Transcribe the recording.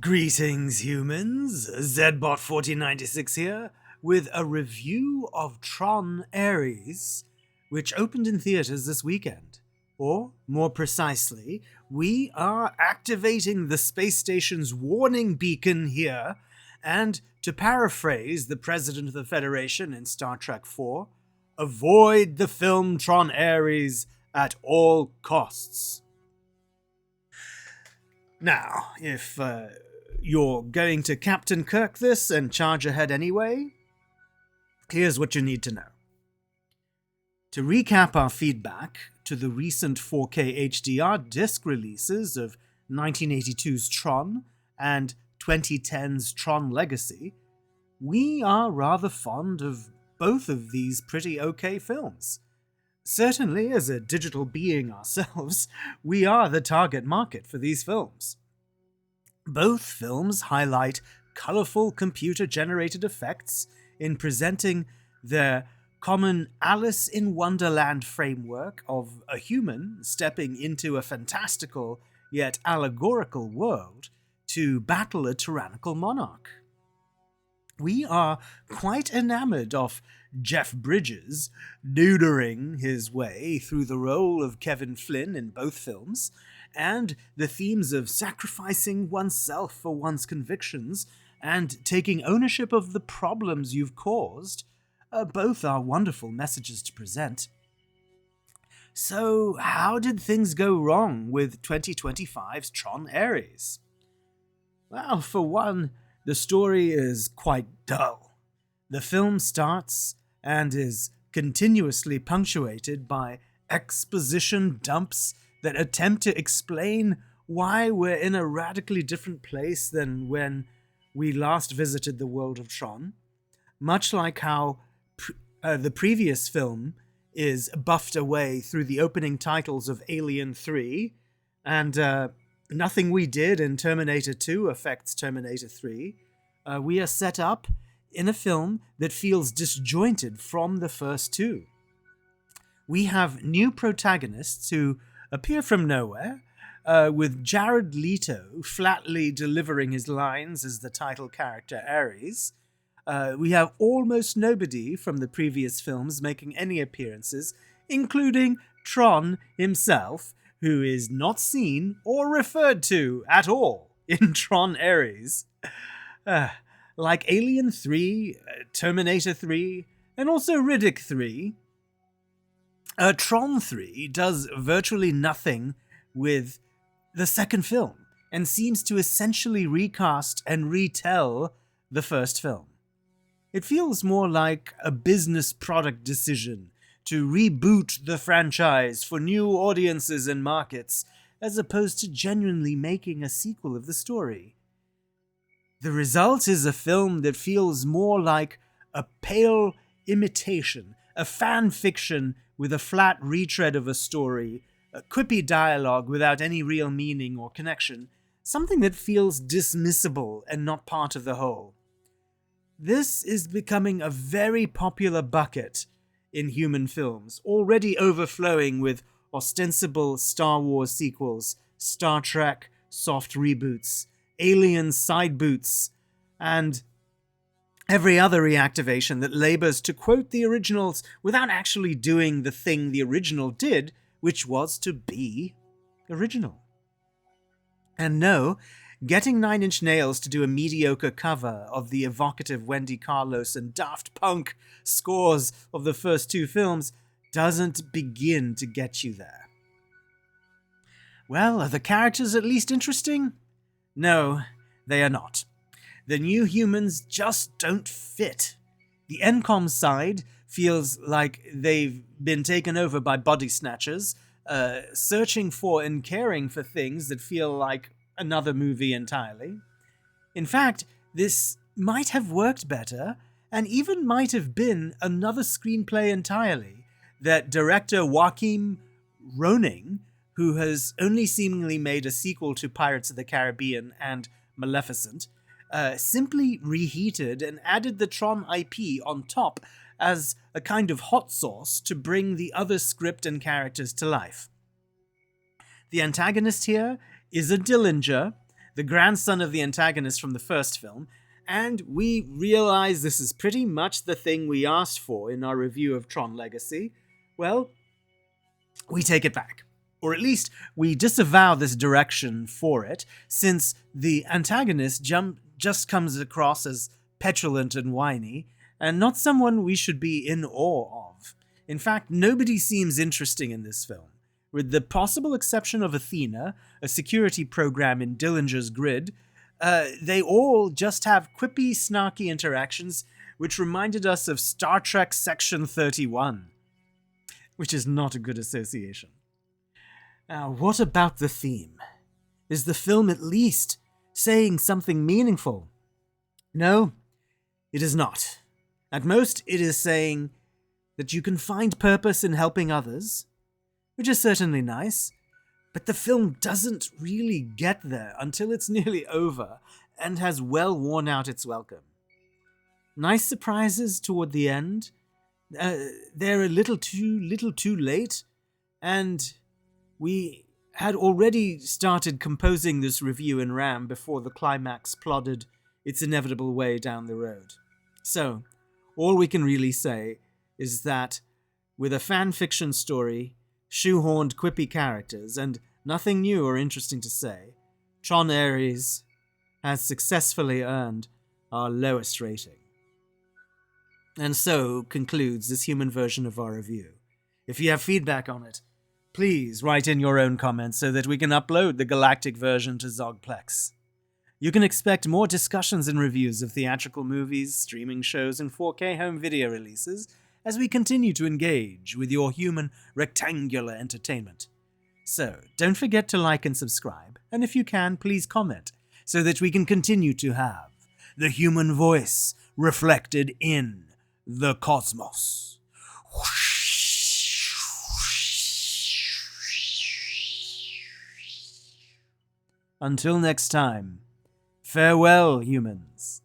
Greetings, humans. Zbot1496 here with a review of Tron Ares, which opened in theaters this weekend. Or, more precisely, we are activating the space station's warning beacon here, and to paraphrase the President of the Federation in Star Trek IV, avoid the film Tron Ares at all costs. Now, if you're going to Captain Kirk this and charge ahead anyway, here's what you need to know. To recap our feedback to the recent 4K HDR disc releases of 1982's Tron and 2010's Tron Legacy, we are rather fond of both of these pretty okay films. Certainly, as a digital being ourselves, we are the target market for these films. Both films highlight colorful computer-generated effects in presenting their common Alice in Wonderland framework of a human stepping into a fantastical yet allegorical world to battle a tyrannical monarch. We are quite enamored of Jeff Bridges doodering his way through the role of Kevin Flynn in both films, and the themes of sacrificing oneself for one's convictions and taking ownership of the problems you've caused. Both are wonderful messages to present. So, how did things go wrong with 2025's Tron Ares? Well, for one, the story is quite dull. The film starts and is continuously punctuated by exposition dumps that attempt to explain why we're in a radically different place than when we last visited the world of Tron, much like how the previous film is buffed away through the opening titles of Alien 3, and nothing we did in Terminator 2 affects Terminator 3. We are set up in a film that feels disjointed from the first two. We have new protagonists who appear from nowhere, with Jared Leto flatly delivering his lines as the title character Ares. We have almost nobody from the previous films making any appearances, including Tron himself, who is not seen or referred to at all in Tron Ares. Like Alien 3, Terminator 3, and also Riddick 3, Tron 3 does virtually nothing with the second film, and seems to essentially recast and retell the first film. It feels more like a business product decision to reboot the franchise for new audiences and markets, as opposed to genuinely making a sequel of the story. The result is a film that feels more like a pale imitation, a fan fiction with a flat retread of a story, a quippy dialogue without any real meaning or connection, something that feels dismissible and not part of the whole. This is becoming a very popular bucket in human films, already overflowing with ostensible Star Wars sequels, Star Trek soft reboots, Alien side boots, and every other reactivation that labors to quote the originals without actually doing the thing the original did, which was to be original. And no, getting Nine Inch Nails to do a mediocre cover of the evocative Wendy Carlos and Daft Punk scores of the first two films doesn't begin to get you there. Well, are the characters at least interesting? No, they are not. The new humans just don't fit. The NCOM side feels like they've been taken over by body snatchers, searching for and caring for things that feel like another movie entirely. In fact, this might have worked better, and even might have been another screenplay entirely, that director Joachim Roning, who has only seemingly made a sequel to Pirates of the Caribbean and Maleficent, simply reheated and added the Tron IP on top as a kind of hot sauce to bring the other script and characters to life. The antagonist here is a Dillinger the grandson of the antagonist from the first film, and we realize this is pretty much the thing we asked for in our review of Tron Legacy, well, we take it back. Or at least we disavow this direction for it, since the antagonist just comes across as petulant and whiny, and not someone we should be in awe of. In fact, nobody seems interesting in this film. With the possible exception of Athena, a security program in Dillinger's Grid, they all just have quippy, snarky interactions which reminded us of Star Trek Section 31, which is not a good association. Now, what about the theme? Is the film at least saying something meaningful? No, it is not. At most, it is saying that you can find purpose in helping others, which is certainly nice, but the film doesn't really get there until it's nearly over and has well worn out its welcome. Nice surprises toward the end. They're a little too late, and we had already started composing this review in RAM before the climax plodded its inevitable way down the road. So, all we can really say is that with a fan fiction story, shoehorned quippy characters, and nothing new or interesting to say, Tron Ares has successfully earned our lowest rating. And so concludes this human version of our review. If you have feedback on it, please write in your own comments so that we can upload the galactic version to Zoggplex. You can expect more discussions and reviews of theatrical movies, streaming shows, and 4K home video releases as we continue to engage with your human rectangular entertainment. So, don't forget to like and subscribe, and if you can, please comment, so that we can continue to have the human voice reflected in the cosmos. Until next time, farewell, humans.